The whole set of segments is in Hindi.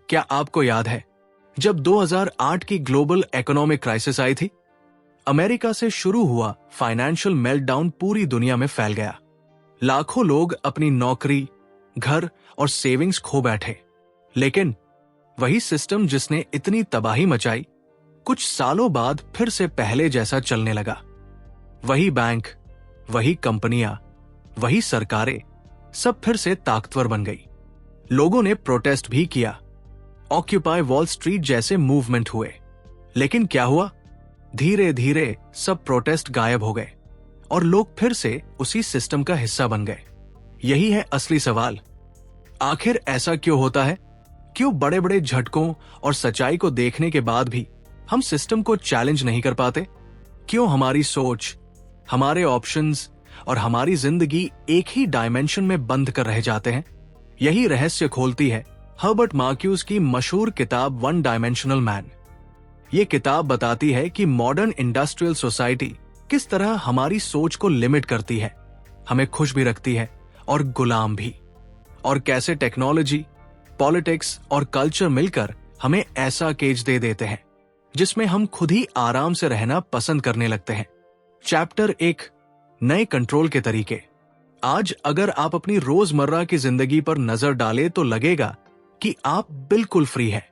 क्या आपको याद है जब 2008 की ग्लोबल इकोनॉमिक क्राइसिस आई थी? अमेरिका से शुरू हुआ फाइनेंशियल मेल्टडाउन पूरी दुनिया में फैल गया। लाखों लोग अपनी नौकरी, घर और सेविंग्स खो बैठे। लेकिन वही सिस्टम जिसने इतनी तबाही मचाई, कुछ सालों बाद फिर से पहले जैसा चलने लगा। वही बैंक, वही कंपनियां, वही सरकारें, सब फिर से ताकतवर बन गई। लोगों ने प्रोटेस्ट भी किया, ऑक्यूपाई वॉल स्ट्रीट जैसे मूवमेंट हुए। लेकिन क्या हुआ? धीरे धीरे सब प्रोटेस्ट गायब हो गए और लोग फिर से उसी सिस्टम का हिस्सा बन गए। यही है असली सवाल। आखिर ऐसा क्यों होता है? क्यों बड़े बड़े झटकों और सच्चाई को देखने के बाद भी हम सिस्टम को चैलेंज नहीं कर पाते? क्यों हमारी सोच, हमारे ऑप्शंस और हमारी जिंदगी एक ही डायमेंशन में बंद कर रह जाते हैं? यही रहस्य खोलती है हर्बर्ट मार्क्यूज की मशहूर किताब वन डायमेंशनल मैन। ये किताब बताती है कि मॉडर्न इंडस्ट्रियल सोसाइटी किस तरह हमारी सोच को लिमिट करती है, हमें खुश भी रखती है और गुलाम भी, और कैसे टेक्नोलॉजी, पॉलिटिक्स और कल्चर मिलकर हमें ऐसा केज दे देते हैं जिसमें हम खुद ही आराम से रहना पसंद करने लगते हैं। चैप्टर 1, नए कंट्रोल के तरीके। आज अगर आप अपनी रोजमर्रा की जिंदगी पर नजर डालें तो लगेगा कि आप बिल्कुल फ्री हैं।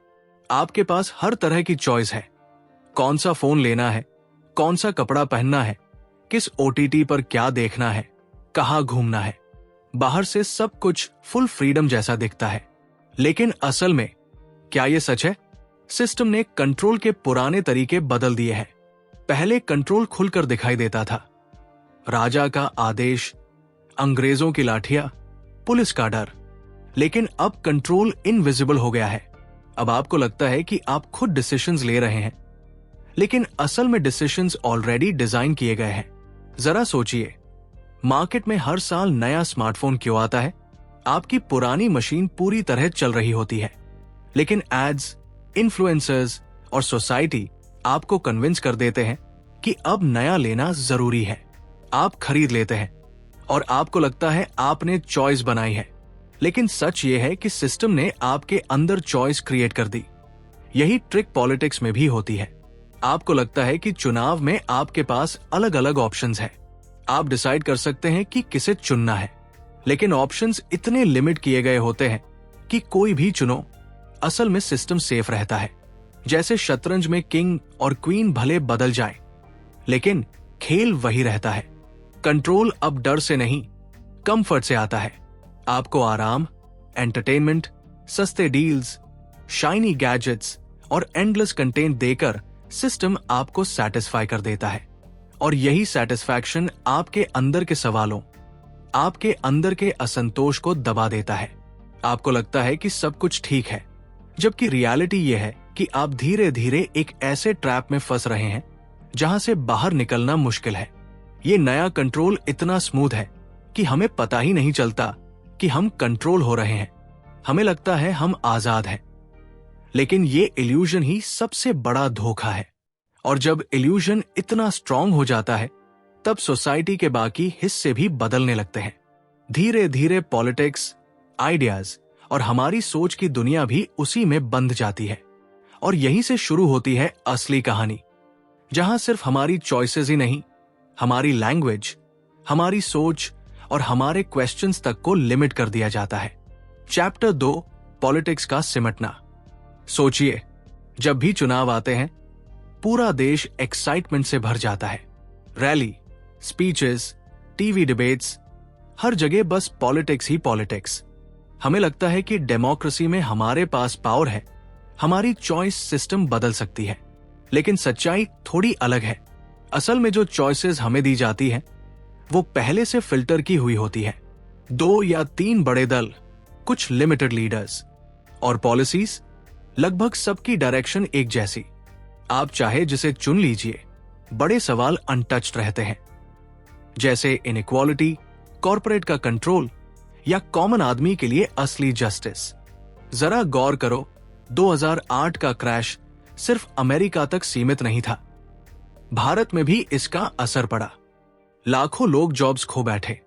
आपके पास हर तरह की चॉइस है। कौन सा फोन लेना है, कौन सा कपड़ा पहनना है, किस ओटीटी पर क्या देखना है, कहाँ घूमना है। बाहर से सब कुछ फुल फ्रीडम जैसा दिखता है, लेकिन असल में क्या ये सच है? सिस्टम ने कंट्रोल के पुराने तरीके बदल दिए हैं। पहले कंट्रोल खुलकर दिखाई देता था। राजा का आदेश, अंग्रेजों की लाठियां, पुलिस का डर। लेकिन अब कंट्रोल इनविजिबल हो गया है। अब आपको लगता है कि आप खुद डिसीजंस ले रहे हैं, लेकिन असल में डिसीजंस ऑलरेडी डिजाइन किए गए हैं। जरा सोचिए, मार्केट में हर साल नया स्मार्टफोन क्यों आता है? आपकी पुरानी मशीन पूरी तरह चल रही होती है, लेकिन एड्स, इन्फ्लुएंसर्स और सोसाइटी आपको कन्विंस कर देते हैं कि अब नया लेना जरूरी है। आप खरीद लेते हैं और आपको लगता है आपने चॉइस बनाई है, लेकिन सच ये है कि सिस्टम ने आपके अंदर चॉइस क्रिएट कर दी। यही ट्रिक पॉलिटिक्स में भी होती है। आपको लगता है कि चुनाव में आपके पास अलग अलग ऑप्शंस हैं। आप डिसाइड कर सकते हैं कि किसे चुनना है, लेकिन ऑप्शंस इतने लिमिट किए गए होते हैं कि कोई भी चुनो, असल में सिस्टम सेफ रहता है। जैसे शतरंज में किंग और क्वीन भले बदल जाए, लेकिन खेल वही रहता है। कंट्रोल अब डर से नहीं, कंफर्ट से आता है। आपको आराम, एंटरटेनमेंट, सस्ते डील्स, शाइनी गैजेट्स और एंडलेस कंटेंट देकर सिस्टम आपको सेटिस्फाई कर देता है। और यही सेटिस्फैक्शन आपके अंदर के सवालों, आपके अंदर के असंतोष को दबा देता है। आपको लगता है कि सब कुछ ठीक है, जबकि रियलिटी यह है कि आप धीरे धीरे एक ऐसे ट्रैप में फंस रहे हैं जहां से बाहर निकलना मुश्किल है। ये नया कंट्रोल इतना स्मूथ है कि हमें पता ही नहीं चलता कि हम कंट्रोल हो रहे हैं। हमें लगता है हम आजाद हैं, लेकिन ये इल्यूजन ही सबसे बड़ा धोखा है। और जब इल्यूजन इतना स्ट्रांग हो जाता है, तब सोसाइटी के बाकी हिस्से भी बदलने लगते हैं। धीरे धीरे पॉलिटिक्स, आइडियाज और हमारी सोच की दुनिया भी उसी में बंध जाती है। और यहीं से शुरू होती है असली कहानी, जहां सिर्फ हमारी चॉइसेस ही नहीं, हमारी लैंग्वेज, हमारी सोच और हमारे क्वेश्चंस तक को लिमिट कर दिया जाता है। चैप्टर 2, पॉलिटिक्स का सिमटना। सोचिए, जब भी चुनाव आते हैं, पूरा देश एक्साइटमेंट से भर जाता है। रैली, स्पीचेस, टीवी डिबेट्स, हर जगह बस पॉलिटिक्स ही पॉलिटिक्स। हमें लगता है कि डेमोक्रेसी में हमारे पास पावर है, हमारी चॉइस सिस्टम बदल सकती है। लेकिन सच्चाई थोड़ी अलग है। असल में जो चॉइसेस हमें दी जाती है, वो पहले से फिल्टर की हुई होती है। 2 या 3 बड़े दल, कुछ लिमिटेड लीडर्स और पॉलिसीज, लगभग सबकी डायरेक्शन एक जैसी। आप चाहे जिसे चुन लीजिए, बड़े सवाल अनटच्ड रहते हैं, जैसे इनइक्वालिटी, कॉर्पोरेट का कंट्रोल या कॉमन आदमी के लिए असली जस्टिस। जरा गौर करो, 2008 का क्रैश सिर्फ अमेरिका तक सीमित नहीं था। भारत में भी इसका असर पड़ा। लाखों लोग जॉब्स खो बैठे।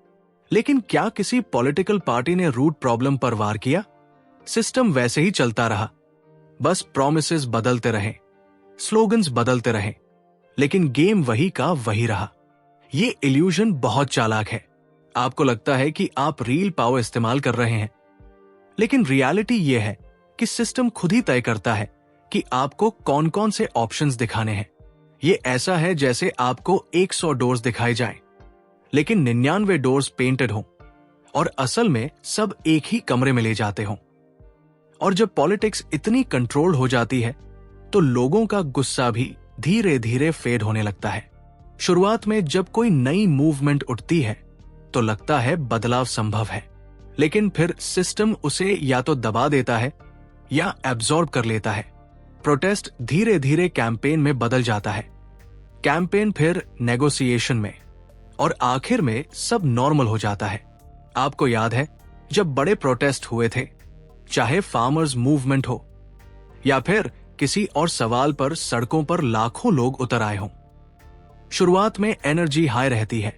लेकिन क्या किसी पॉलिटिकल पार्टी ने रूट प्रॉब्लम पर वार किया? सिस्टम वैसे ही चलता रहा, बस प्रॉमिसेस बदलते रहें, स्लोगन्स बदलते रहें, लेकिन गेम वही का वही रहा। ये इल्यूजन बहुत चालाक है। आपको लगता है कि आप रियल पावर इस्तेमाल कर रहे हैं, लेकिन रियलिटी ये है कि सिस्टम खुद ही तय करता है कि आपको कौन कौन से ऑप्शंस दिखाने हैं। ये ऐसा है जैसे आपको 100 डोर्स दिखाए जाएं, लेकिन 99 डोर्स पेंटेड हों और असल में सब एक ही कमरे में ले जाते हों। और जब पॉलिटिक्स इतनी कंट्रोल्ड हो जाती है तो लोगों का गुस्सा भी धीरे धीरे फेड होने लगता है। शुरुआत में जब कोई नई मूवमेंट उठती है तो लगता है बदलाव संभव है, लेकिन फिर सिस्टम उसे या तो दबा देता है या एब्जॉर्ब कर लेता है। प्रोटेस्ट धीरे धीरे कैंपेन में बदल जाता है, कैंपेन फिर नेगोशिएशन में, और आखिर में सब नॉर्मल हो जाता है। आपको याद है जब बड़े प्रोटेस्ट हुए थे, चाहे फार्मर्स मूवमेंट हो या फिर किसी और सवाल पर सड़कों पर लाखों लोग उतर आए हों। शुरुआत में एनर्जी हाई रहती है,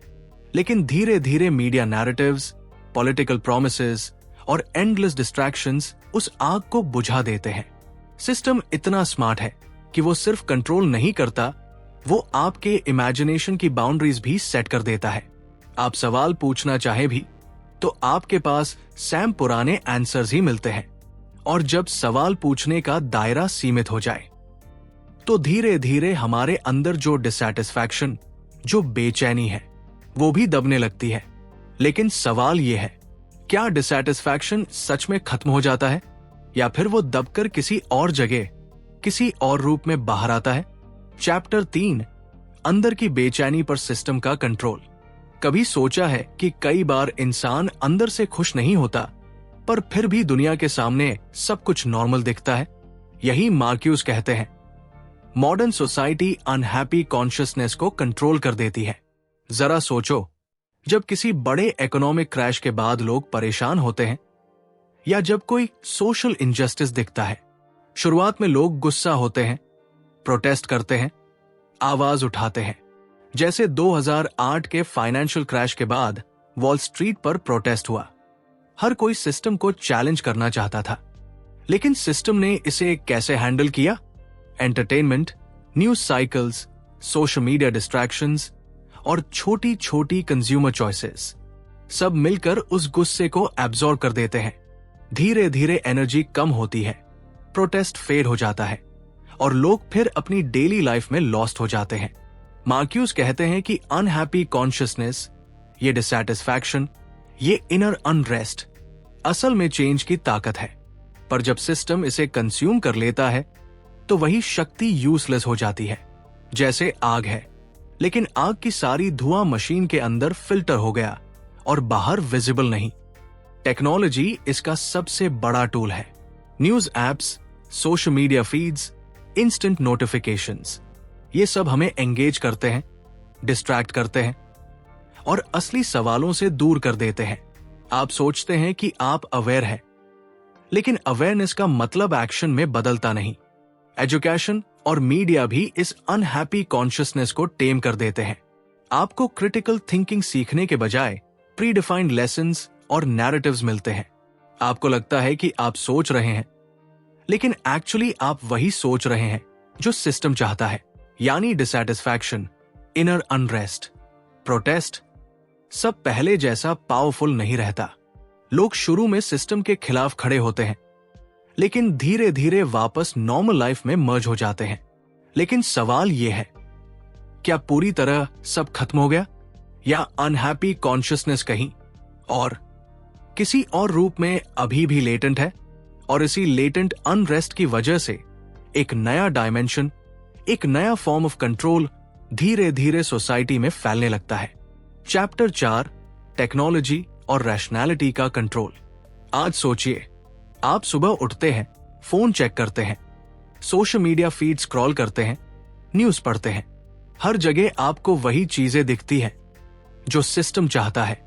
लेकिन धीरे धीरे मीडिया नैरेटिव्स, पॉलिटिकल प्रॉमिसेस और एंडलेस डिस्ट्रैक्शंस उस आग को बुझा देते हैं। सिस्टम इतना स्मार्ट है कि वो सिर्फ कंट्रोल नहीं करता, वो आपके इमेजिनेशन की बाउंड्रीज भी सेट कर देता है। आप सवाल पूछना चाहे भी तो आपके पास सैम पुराने आंसर्स ही मिलते हैं, और जब सवाल पूछने का दायरा सीमित हो जाए तो धीरे धीरे हमारे अंदर जो डिसैटिस्फैक्शन, जो बेचैनी है, वो भी दबने लगती है। लेकिन सवाल ये है, क्या डिसैटिस्फैक्शन सच में खत्म हो जाता है या फिर वो दबकर किसी और जगह, किसी और रूप में बाहर आता है? चैप्टर 3, अंदर की बेचैनी पर सिस्टम का कंट्रोल। कभी सोचा है कि कई बार इंसान अंदर से खुश नहीं होता, पर फिर भी दुनिया के सामने सब कुछ नॉर्मल दिखता है? यही मार्क्यूस कहते हैं, मॉडर्न सोसाइटी अनहैप्पी कॉन्शियसनेस को कंट्रोल कर देती है। जरा सोचो, जब किसी बड़े इकोनॉमिक क्रैश के बाद लोग परेशान होते हैं या जब कोई सोशल इनजस्टिस दिखता है, शुरुआत में लोग गुस्सा होते हैं, प्रोटेस्ट करते हैं, आवाज उठाते हैं। जैसे 2008 के फाइनेंशियल क्रैश के बाद वॉल स्ट्रीट पर प्रोटेस्ट हुआ। हर कोई सिस्टम को चैलेंज करना चाहता था, लेकिन सिस्टम ने इसे कैसे हैंडल किया? Entertainment, news cycles, social media distractions और छोटी छोटी कंज्यूमर चॉइसेस सब मिलकर उस गुस्से को एब्जॉर्ब कर देते हैं। धीरे धीरे एनर्जी कम होती है, प्रोटेस्ट फेड हो जाता है और लोग फिर अपनी डेली लाइफ में लॉस्ट हो जाते हैं। मार्क्यूस कहते हैं कि अनहैप्पी कॉन्शियसनेस, ये डिसैटिस्फैक्शन, ये इनर अनरेस्ट असल में चेंज की ताकत है, पर जब सिस्टम इसे कंज्यूम कर लेता है तो वही शक्ति यूजलेस हो जाती है। जैसे आग है, लेकिन आग की सारी धुआं मशीन के अंदर फिल्टर हो गया और बाहर विजिबल नहीं। टेक्नोलॉजी इसका सबसे बड़ा टूल है। News apps, social media feeds, instant notifications, ये सब हमें एंगेज करते हैं, डिस्ट्रैक्ट करते हैं और असली सवालों से दूर कर देते हैं। आप सोचते हैं कि आप अवेयर हैं, लेकिन अवेयरनेस का मतलब एक्शन में बदलता नहीं। एजुकेशन और मीडिया भी इस अनहैप्पी कॉन्शियसनेस को टेम कर देते हैं। आपको क्रिटिकल थिंकिंग सीखने के बजाय प्री डिफाइंड लेसन्स और नैरेटिव्स मिलते हैं। आपको लगता है कि आप सोच रहे हैं, लेकिन एक्चुअली आप वही सोच रहे हैं जो सिस्टम चाहता है, यानी डिसैटिस्फैक्शन, इनर अनरेस्ट, प्रोटेस्ट सब पहले जैसा पावरफुल नहीं रहता। लोग शुरू में सिस्टम के खिलाफ खड़े होते हैं, लेकिन धीरे धीरे वापस नॉर्मल लाइफ में मर्ज हो जाते हैं। लेकिन सवाल यह है, क्या पूरी तरह सब खत्म हो गया या अनहैप्पी कॉन्शियसनेस कहीं और किसी और रूप में अभी भी लेटेंट है? और इसी लेटेंट अनरेस्ट की वजह से एक नया डायमेंशन, एक नया फॉर्म ऑफ कंट्रोल धीरे धीरे सोसाइटी में फैलने लगता है। चैप्टर 4, टेक्नोलॉजी और रैशनैलिटी का कंट्रोल। आज सोचिए, आप सुबह उठते हैं, फोन चेक करते हैं, सोशल मीडिया फीड स्क्रॉल करते हैं, न्यूज पढ़ते हैं। हर जगह आपको वही चीजें दिखती हैं जो सिस्टम चाहता है।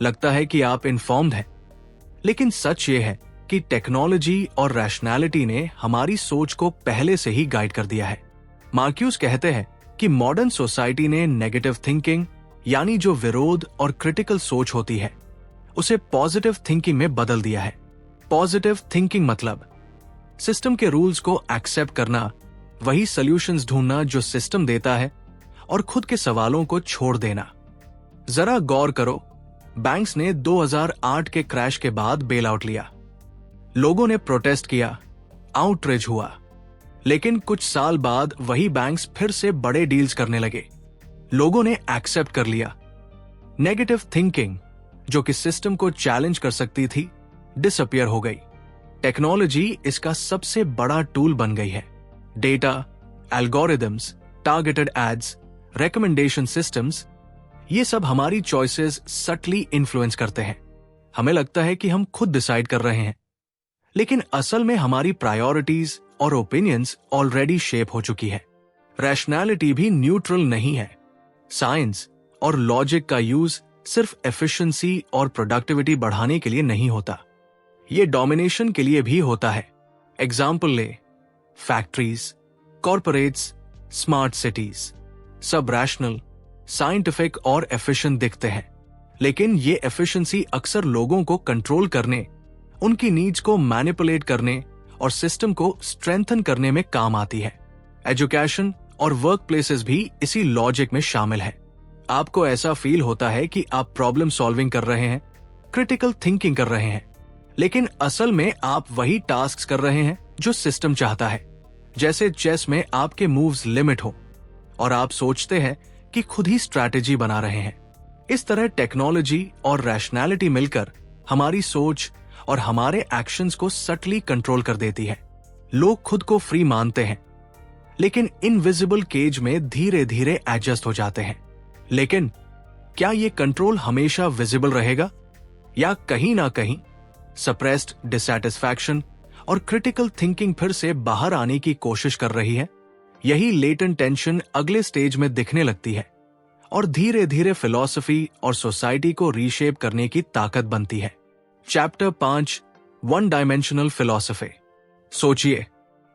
लगता है कि आप इन्फॉर्म्ड हैं, लेकिन सच ये है कि टेक्नोलॉजी और रैशनैलिटी ने हमारी सोच को पहले से ही गाइड कर दिया है। मार्क्यूस कहते हैं कि मॉडर्न सोसाइटी ने नेगेटिव थिंकिंग, यानी जो विरोध और क्रिटिकल सोच होती है, उसे पॉजिटिव थिंकिंग में बदल दिया है। पॉजिटिव थिंकिंग मतलब सिस्टम के रूल्स को एक्सेप्ट करना, वही सॉल्यूशंस ढूंढना जो सिस्टम देता है, और खुद के सवालों को छोड़ देना। जरा गौर करो, बैंक्स ने 2008 के क्रैश के बाद बेल आउट लिया। लोगों ने प्रोटेस्ट किया, आउटरीच हुआ, लेकिन कुछ साल बाद वही बैंक्स फिर से बड़े डील्स करने लगे। लोगों ने एक्सेप्ट कर लिया। नेगेटिव थिंकिंग, जो कि सिस्टम को चैलेंज कर सकती थी, डिसअपियर हो गई। टेक्नोलॉजी इसका सबसे बड़ा टूल बन गई है। Data, algorithms, targeted ads, recommendation systems, ये सब हमारी चॉइसेस सटली इन्फ्लुएंस करते हैं। हमें लगता है कि हम खुद डिसाइड कर रहे हैं, लेकिन असल में हमारी प्रायोरिटीज और ओपिनियंस ऑलरेडी शेप हो चुकी है। रैशनैलिटी भी न्यूट्रल नहीं है। साइंस और लॉजिक का यूज सिर्फ एफिशिएंसी और प्रोडक्टिविटी बढ़ाने के लिए नहीं होता, ये डोमिनेशन के लिए भी होता है। एग्जाम्पल ले, फैक्ट्रीज, कॉरपोरेट्स, स्मार्ट सिटीज, सब रैशनल, साइंटिफिक और एफिशिएंट दिखते हैं, लेकिन ये एफिशिएंसी अक्सर लोगों को कंट्रोल करने, उनकी नीड्स को मैनिपुलेट करने और सिस्टम को स्ट्रेंथन करने में काम आती है। एजुकेशन और वर्क प्लेसेस भी इसी लॉजिक में शामिल है। आपको ऐसा फील होता है कि आप प्रॉब्लम सॉल्विंग कर रहे हैं, क्रिटिकल थिंकिंग कर रहे हैं, लेकिन असल में आप वही टास्क कर रहे हैं जो सिस्टम चाहता है। जैसे चेस में आपके मूव्स लिमिट हो और आप सोचते हैं कि खुद ही स्ट्रैटेजी बना रहे हैं। इस तरह टेक्नोलॉजी और रैशनैलिटी मिलकर हमारी सोच और हमारे एक्शंस को सटली कंट्रोल कर देती है। लोग खुद को फ्री मानते हैं, लेकिन इनविजिबल केज में धीरे धीरे एडजस्ट हो जाते हैं। लेकिन क्या ये कंट्रोल हमेशा विजिबल रहेगा, या कहीं ना कहीं सप्रेस्ड डिसैटिस्फैक्शन और क्रिटिकल थिंकिंग फिर से बाहर आने की कोशिश कर रही है? यही लेटेंट टेंशन अगले स्टेज में दिखने लगती है और धीरे धीरे फिलॉसफी और सोसाइटी को रीशेप करने की ताकत बनती है। Chapter 5, one dimensional philosophy. सोचिए,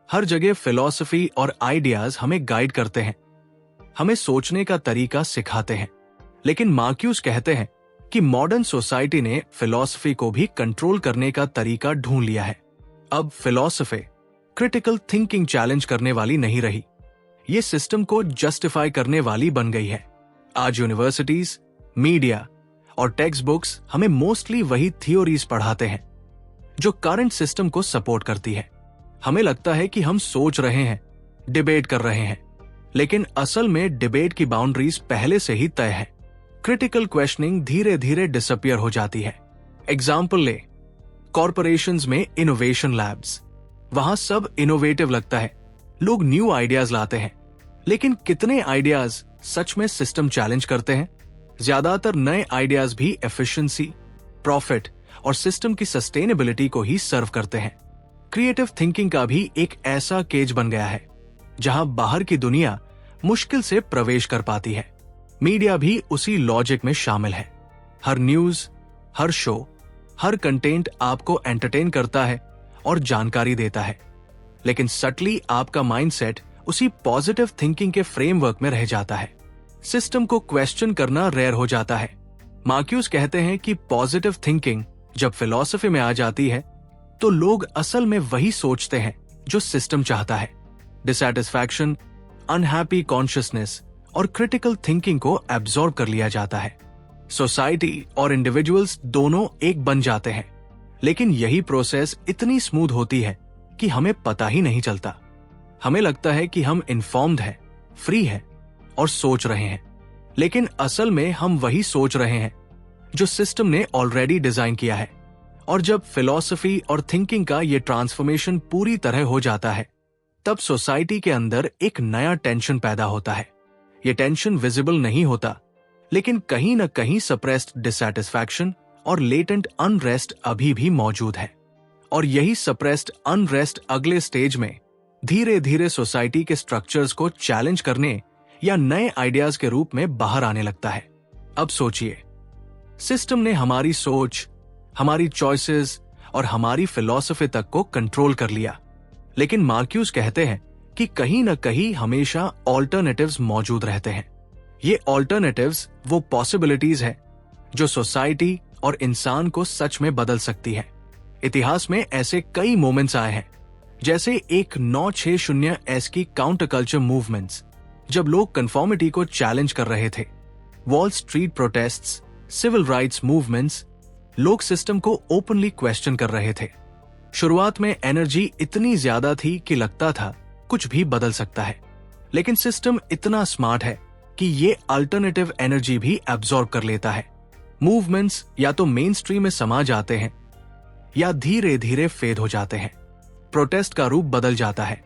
हर जगह फिलॉसफी और आइडियाज हमें गाइड करते हैं, हमें सोचने का तरीका सिखाते हैं, लेकिन मार्क्यूस कहते हैं कि मॉडर्न सोसाइटी ने फिलॉसफी को भी कंट्रोल करने का तरीका ढूंढ लिया है। अब फिलॉसफी क्रिटिकल थिंकिंग चैलेंज करने वाली नहीं रही, ये सिस्टम को जस्टिफाई करने वाली बन गई है। आज यूनिवर्सिटीज, मीडिया और टेक्स्ट बुक्स हमें मोस्टली वही थियोरीज पढ़ाते हैं जो करंट सिस्टम को सपोर्ट करती है। हमें लगता है कि हम सोच रहे हैं, डिबेट कर रहे हैं, लेकिन असल में डिबेट की बाउंड्रीज पहले से ही तय है। क्रिटिकल क्वेश्चनिंग धीरे धीरे डिसअपियर हो जाती है। एग्जाम्पल ले, कॉरपोरेशंस में इनोवेशन लैब्स, वहां सब इनोवेटिव लगता है, लोग न्यू आइडियाज लाते हैं, लेकिन कितने आइडियाज सच में सिस्टम चैलेंज करते हैं? ज्यादातर नए आइडियाज भी एफिशिएंसी, प्रॉफिट और सिस्टम की सस्टेनेबिलिटी को ही सर्व करते हैं। क्रिएटिव थिंकिंग का भी एक ऐसा केज बन गया है जहां बाहर की दुनिया मुश्किल से प्रवेश कर पाती है। मीडिया भी उसी लॉजिक में शामिल है। हर न्यूज, हर शो, हर कंटेंट आपको एंटरटेन करता है और जानकारी देता है, लेकिन सटली आपका माइंडसेट उसी पॉजिटिव थिंकिंग के फ्रेमवर्क में रह जाता है। सिस्टम को क्वेश्चन करना रेयर हो जाता है। मार्क्यूस कहते हैं कि पॉजिटिव थिंकिंग जब फिलॉसफी में आ जाती है तो लोग असल में वही सोचते हैं जो सिस्टम चाहता है। डिसैटिस्फैक्शन, अनहैप्पी कॉन्शियसनेस और क्रिटिकल थिंकिंग को एब्जॉर्ब कर लिया जाता है। सोसाइटी और इंडिविजुअल्स दोनों एक बन जाते हैं, लेकिन यही प्रोसेस इतनी स्मूथ होती है कि हमें पता ही नहीं चलता। हमें लगता है कि हम इन्फॉर्म्ड हैं, फ्री हैं और सोच रहे हैं, लेकिन असल में हम वही सोच रहे हैं जो सिस्टम ने ऑलरेडी डिजाइन किया है। और जब फिलॉसफी और थिंकिंग का ये ट्रांसफॉर्मेशन पूरी तरह हो जाता है, तब सोसाइटी के अंदर एक नया टेंशन पैदा होता है। ये टेंशन विजिबल नहीं होता, लेकिन कहीं न कहीं सप्रेस्ड डिसैटिस्फैक्शन और लेटेंट अनरेस्ट अभी भी मौजूद है। और यही सप्रेस्ड अनरेस्ट अगले स्टेज में धीरे धीरे सोसाइटी के स्ट्रक्चर्स को चैलेंज करने या नए आइडियाज के रूप में बाहर आने लगता है। अब सोचिए, सिस्टम ने हमारी सोच, हमारी चॉइसेस और हमारी फिलॉसफी तक को कंट्रोल कर लिया, लेकिन मार्क्यूस कहते हैं कि कहीं न कहीं हमेशा ऑल्टरनेटिव्स मौजूद रहते हैं। ये ऑल्टरनेटिव्स वो पॉसिबिलिटीज है जो सोसाइटी और इंसान को सच में बदल सकती है। इतिहास में ऐसे कई मोमेंट्स आए हैं जैसे एक 960S की काउंटर कल्चर मूवमेंट्स, जब लोग कंफॉर्मिटी को चैलेंज कर रहे थे, Wall Street protests, civil rights movements, लोग सिस्टम को ओपनली क्वेश्चन कर रहे थे। शुरुआत में एनर्जी इतनी ज्यादा थी कि लगता था कुछ भी बदल सकता है, लेकिन सिस्टम इतना स्मार्ट है कि ये अल्टरनेटिव एनर्जी भी एब्जॉर्ब कर लेता है। मूवमेंट्स या तो मेन स्ट्रीम में समा जाते हैं या धीरे धीरे फेड हो जाते हैं। प्रोटेस्ट का रूप बदल जाता है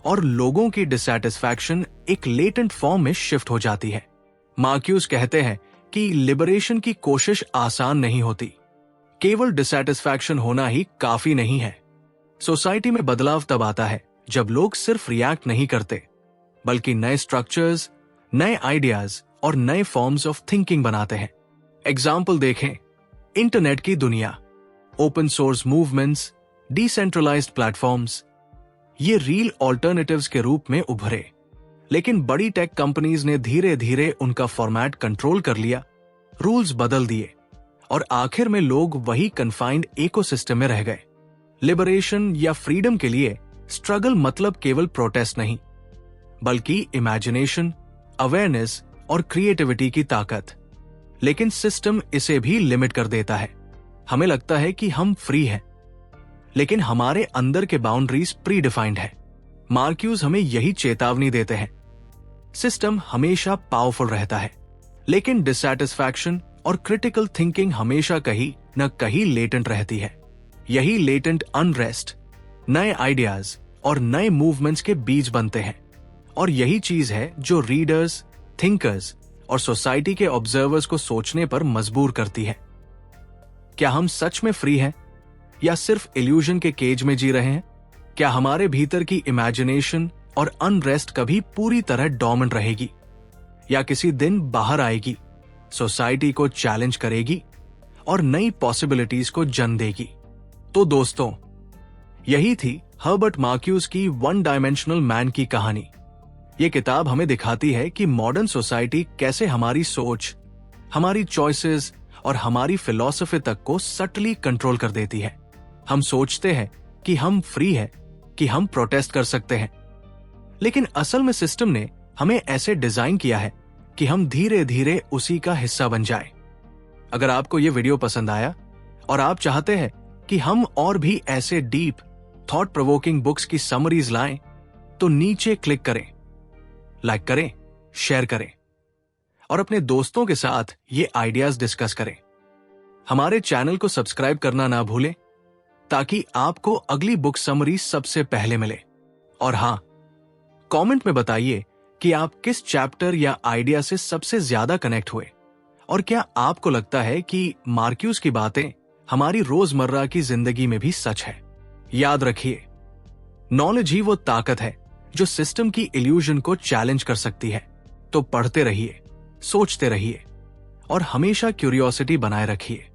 और लोगों की डिसैटिस्फैक्शन एक लेटेंट फॉर्म में शिफ्ट हो जाती है। मार्क्यूस कहते हैं कि लिबरेशन की कोशिश आसान नहीं होती, केवल डिसैटिस्फैक्शन होना ही काफी नहीं है। सोसाइटी में बदलाव तब आता है जब लोग सिर्फ रिएक्ट नहीं करते, बल्कि नए स्ट्रक्चर्स, नए आइडियाज और नए फॉर्म्स ऑफ थिंकिंग बनाते हैं। एग्जाम्पल देखें, इंटरनेट की दुनिया, open source movements, decentralised platforms, ये रियल ऑल्टरनेटिव्स के रूप में उभरे। लेकिन बड़ी टेक कंपनीज ने धीरे धीरे उनका फॉर्मेट कंट्रोल कर लिया, रूल्स बदल दिए और आखिर में लोग वही कन्फाइंड इकोसिस्टम में रह गए। लिबरेशन या फ्रीडम के लिए स्ट्रगल मतलब केवल प्रोटेस्ट नहीं, बल्कि इमेजिनेशन, अवेयरनेस और क्रिएटिविटी की ताकत। लेकिन सिस्टम इसे भी लिमिट कर देता है। हमें लगता है कि हम फ्री हैं, लेकिन हमारे अंदर के बाउंड्रीज प्री डिफाइंड है। मार्क्यूस हमें यही चेतावनी देते हैं। सिस्टम हमेशा पावरफुल रहता है, लेकिन डिसैटिस्फैक्शन और क्रिटिकल थिंकिंग हमेशा कहीं न कहीं लेटेंट रहती है। यही लेटेंट अनरेस्ट नए आइडियाज और नए मूवमेंट्स के बीज बनते हैं, और यही चीज है जो रीडर्स, थिंकर्स और सोसाइटी के ऑब्जर्वर्स को सोचने पर मजबूर करती है। क्या हम सच में फ्री हैं या सिर्फ इल्यूजन के केज में जी रहे हैं? क्या हमारे भीतर की इमेजिनेशन और अनरेस्ट कभी पूरी तरह डोमिनेंट रहेगी या किसी दिन बाहर आएगी, सोसाइटी को चैलेंज करेगी और नई पॉसिबिलिटीज को जन्म देगी? तो दोस्तों, यही थी हर्बर्ट मार्क्यूस की वन डायमेंशनल मैन की कहानी। ये किताब हमें दिखाती है कि मॉडर्न सोसाइटी कैसे हमारी सोच, हमारी चॉइसेस और हमारी फिलॉसफी तक को सटली कंट्रोल कर देती है। हम सोचते हैं कि हम फ्री हैं, कि हम प्रोटेस्ट कर सकते हैं, लेकिन असल में सिस्टम ने हमें ऐसे डिजाइन किया है कि हम धीरे धीरे उसी का हिस्सा बन जाए। अगर आपको यह वीडियो पसंद आया और आप चाहते हैं कि हम और भी ऐसे डीप थॉट प्रोवोकिंग बुक्स की समरीज लाएं, तो नीचे क्लिक करें, लाइक करें, शेयर करें और अपने दोस्तों के साथ ये आइडियाज डिस्कस करें। हमारे चैनल को सब्सक्राइब करना ना भूलें, ताकि आपको अगली बुक समरी सबसे पहले मिले। और हां, कमेंट में बताइए कि आप किस चैप्टर या आइडिया से सबसे ज्यादा कनेक्ट हुए, और क्या आपको लगता है कि मार्क्यूस की बातें हमारी रोजमर्रा की जिंदगी में भी सच है। याद रखिए, नॉलेज ही वो ताकत है जो सिस्टम की इल्यूजन को चैलेंज कर सकती है। तो पढ़ते रहिए, सोचते रहिए और हमेशा क्यूरियोसिटी बनाए रखिए।